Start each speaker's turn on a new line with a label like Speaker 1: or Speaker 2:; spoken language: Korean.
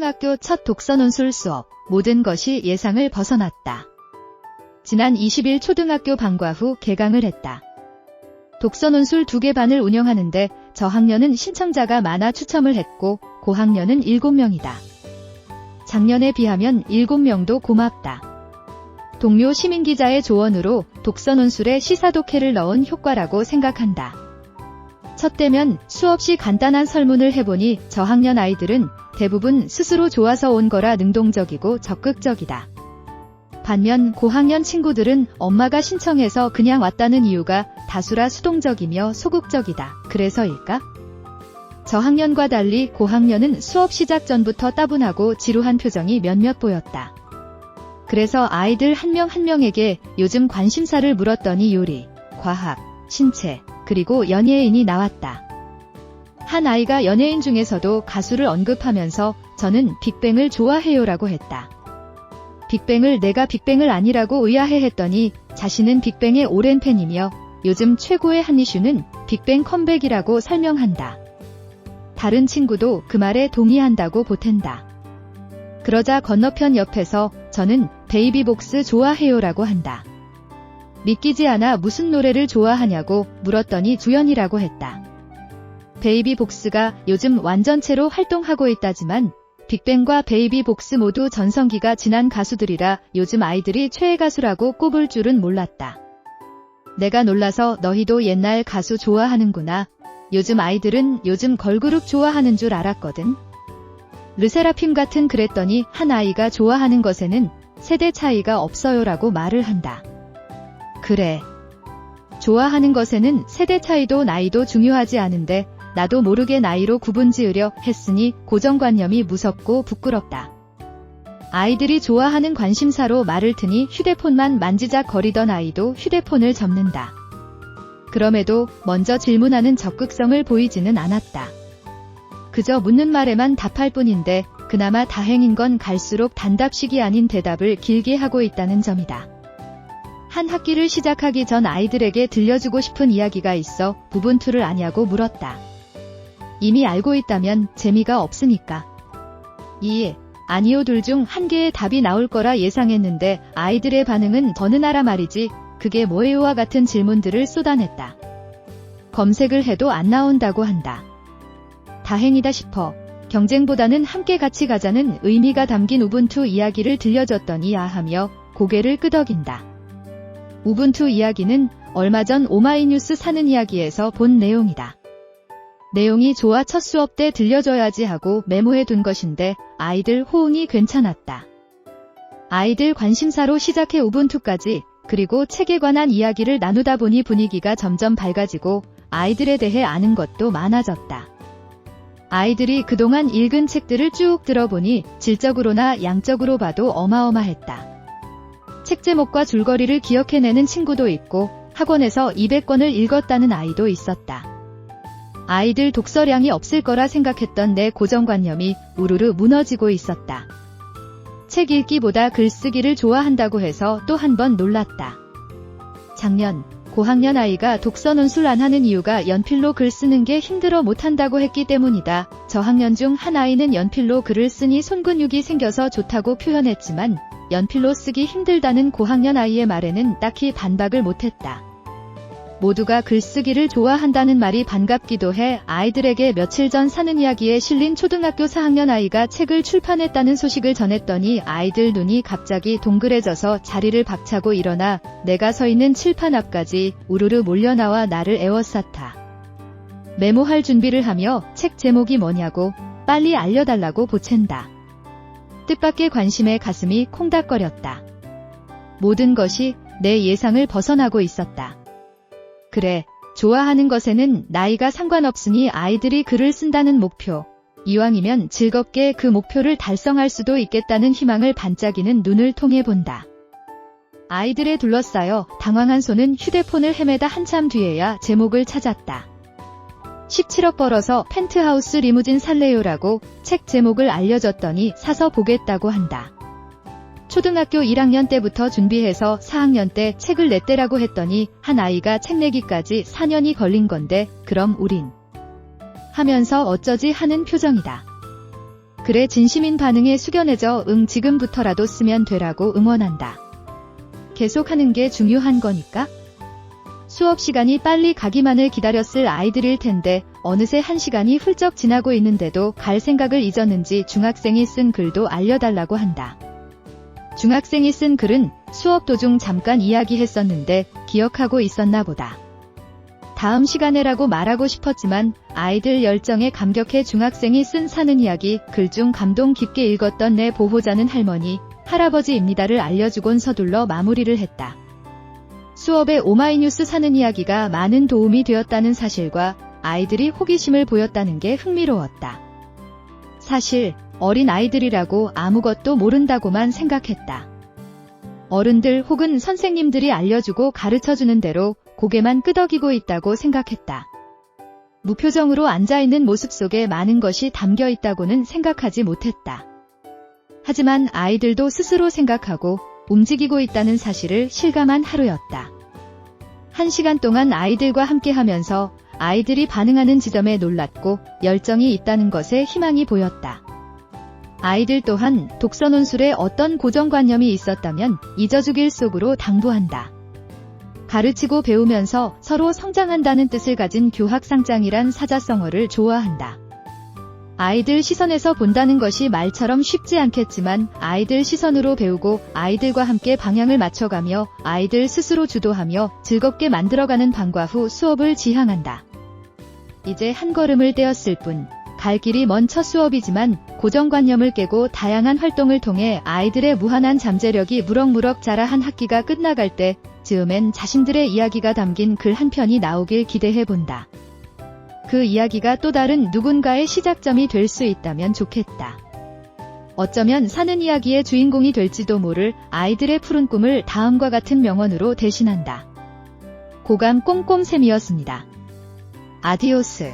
Speaker 1: 초등학교 첫 독서 논술 수업. 모든 것이 예상을 벗어났다. 지난 20일 초등학교 방과 후 개강을 했다. 독서 논술 2개 반을 운영하는데 저학년은 신청자가 많아 추첨을 했고 고학년은 7명이다. 작년에 비하면 7명도 고맙다. 동료 시민기자의 조언으로 독서 논술에 시사독해를 넣은 효과라고 생각한다. 첫 대면 수없이 간단한 설문을 해보니 저학년 아이들은 대부분 스스로 좋아서 온 거라 능동적이고 적극적이다. 반면 고학년 친구들은 엄마가 신청해서 그냥 왔다는 이유가 다수라 수동적이며 소극적이다. 그래서일까? 저학년과 달리 고학년은 수업 시작 전부터 따분하고 지루한 표정이 몇몇 보였다. 그래서 아이들 한 명 한 명에게 요즘 관심사를 물었더니 요리, 과학, 신체, 그리고 연예인이 나왔다. 한 아이가 연예인 중에서도 가수를 언급하면서 저는 빅뱅을 좋아해요라고 했다. 빅뱅을 내가 빅뱅을 아니라고 의아해했더니 자신은 빅뱅의 오랜 팬이며 요즘 최고의 한 이슈는 빅뱅 컴백이라고 설명한다. 다른 친구도 그 말에 동의한다고 보탠다. 그러자 건너편 옆에서 저는 베이비복스 좋아해요라고 한다. 믿기지 않아 무슨 노래를 좋아하냐고 물었더니 주연이라고 했다. 베이비복스가 요즘 완전체로 활동하고 있다지만 빅뱅과 베이비복스 모두 전성기가 지난 가수들이라 요즘 아이들이 최애 가수라고 꼽을 줄은 몰랐다. 내가 놀라서 너희도 옛날 가수 좋아하는구나. 요즘 아이들은 요즘 걸그룹 좋아하는 줄 알았거든. 르세라핌 같은 그랬더니 한 아이가 좋아하는 것에는 세대 차이가 없어요라고 말을 한다. 그래. 좋아하는 것에는 세대 차이도 나이도 중요하지 않은데 나도 모르게 나이로 구분 지으려 했으니 고정관념이 무섭고 부끄럽다. 아이들이 좋아하는 관심사로 말을 트니 휴대폰만 만지작거리던 아이도 휴대폰을 접는다. 그럼에도 먼저 질문하는 적극성을 보이지는 않았다. 그저 묻는 말에만 답할 뿐인데 그나마 다행인 건 갈수록 단답식이 아닌 대답을 길게 하고 있다는 점이다. 한 학기를 시작하기 전 아이들에게 들려주고 싶은 이야기가 있어 부분투를 아냐고 물었다. 이미 알고 있다면 재미가 없으니까. 아니요 둘 중 한 개의 답이 나올 거라 예상했는데 아이들의 반응은 어느 나라 말이지 그게 뭐예요와 같은 질문들을 쏟아냈다. 검색을 해도 안 나온다고 한다. 다행이다 싶어. 경쟁보다는 함께 같이 가자는 의미가 담긴 우분투 이야기를 들려줬더니 아하며 고개를 끄덕인다. 우분투 이야기는 얼마 전 오마이뉴스 사는 이야기에서 본 내용이다. 내용이 좋아 첫 수업 때 들려줘야지 하고 메모해둔 것인데 아이들 호응이 괜찮았다. 아이들 관심사로 시작해 우분투까지 그리고 책에 관한 이야기를 나누다 보니 분위기가 점점 밝아지고 아이들에 대해 아는 것도 많아졌다. 아이들이 그동안 읽은 책들을 쭉 들어보니 질적으로나 양적으로 봐도 어마어마했다. 책 제목과 줄거리를 기억해내는 친구도 있고 학원에서 200권을 읽었다는 아이도 있었다. 아이들 독서량이 없을 거라 생각했던 내 고정관념이 우르르 무너지고 있었다. 책 읽기보다 글쓰기를 좋아한다고 해서 또 한 번 놀랐다. 작년 고학년 아이가 독서 논술 안 하는 이유가 연필로 글 쓰는 게 힘들어 못한다고 했기 때문이다. 저학년 중 한 아이는 연필로 글을 쓰니 손근육이 생겨서 좋다고 표현했지만 연필로 쓰기 힘들다는 고학년 아이의 말에는 딱히 반박을 못했다. 모두가 글쓰기를 좋아한다는 말이 반갑기도 해 아이들에게 며칠 전 사는 이야기에 실린 초등학교 4학년 아이가 책을 출판했다는 소식을 전했더니 아이들 눈이 갑자기 동그래져서 자리를 박차고 일어나 내가 서 있는 칠판 앞까지 우르르 몰려나와 나를 에워쌌다. 메모할 준비를 하며 책 제목이 뭐냐고 빨리 알려달라고 보챈다. 뜻밖의 관심에 가슴이 콩닥거렸다. 모든 것이 내 예상을 벗어나고 있었다. 그래, 좋아하는 것에는 나이가 상관없으니 아이들이 글을 쓴다는 목표. 이왕이면 즐겁게 그 목표를 달성할 수도 있겠다는 희망을 반짝이는 눈을 통해 본다. 아이들에 둘러싸여 당황한 손은 휴대폰을 헤매다 한참 뒤에야 제목을 찾았다. 17억 벌어서 펜트하우스 리무진 살래요라고 책 제목을 알려줬더니 사서 보겠다고 한다. 초등학교 1학년 때부터 준비해서 4학년 때 책을 냈대라고 했더니 한 아이가 책 내기까지 4년이 걸린 건데 그럼 우린 하면서 어쩌지 하는 표정이다. 글의 진심인 반응에 숙연해져 지금부터라도 쓰면 되라고 응원한다. 계속하는 게 중요한 거니까? 수업 시간이 빨리 가기만을 기다렸을 아이들일 텐데 어느새 1시간이 훌쩍 지나고 있는데도 갈 생각을 잊었는지 중학생이 쓴 글도 알려달라고 한다. 중학생이 쓴 글은 수업 도중 잠깐 이야기했었는데 기억하고 있었나 보다. 다음 시간에라고 말하고 싶었지만 아이들 열정에 감격해 중학생이 쓴 사는 이야기 글 중 감동 깊게 읽었던 내 보호자는 할머니, 할아버지입니다를 알려주곤 서둘러 마무리를 했다. 수업에 오마이뉴스 사는 이야기가 많은 도움이 되었다는 사실과 아이들이 호기심을 보였다는 게 흥미로웠다. 사실 어린 아이들이라고 아무것도 모른다고만 생각했다. 어른들 혹은 선생님들이 알려주고 가르쳐주는 대로 고개만 끄덕이고 있다고 생각했다. 무표정으로 앉아있는 모습 속에 많은 것이 담겨 있다고는 생각하지 못했다. 하지만 아이들도 스스로 생각하고 움직이고 있다는 사실을 실감한 하루였다. 1시간 동안 아이들과 함께하면서 아이들이 반응하는 지점에 놀랐고 열정이 있다는 것에 희망이 보였다. 아이들 또한 독서 논술에 어떤 고정관념이 있었다면 잊어주길 속으로 당부한다. 가르치고 배우면서 서로 성장한다는 뜻을 가진 교학상장이란 사자성어를 좋아한다. 아이들 시선에서 본다는 것이 말처럼 쉽지 않겠지만 아이들 시선으로 배우고 아이들과 함께 방향을 맞춰가며 아이들 스스로 주도하며 즐겁게 만들어가는 방과 후 수업을 지향한다. 이제 한 걸음을 떼었을 뿐, 갈 길이 먼 첫 수업이지만 고정관념을 깨고 다양한 활동을 통해 아이들의 무한한 잠재력이 무럭무럭 자라 한 학기가 끝나갈 때 즈음엔 자신들의 이야기가 담긴 글 한 편이 나오길 기대해본다. 그 이야기가 또 다른 누군가의 시작점이 될 수 있다면 좋겠다. 어쩌면 사는 이야기의 주인공이 될지도 모를 아이들의 푸른 꿈을 다음과 같은 명언으로 대신한다. 고감 꼼꼼샘이었습니다. 아디오스.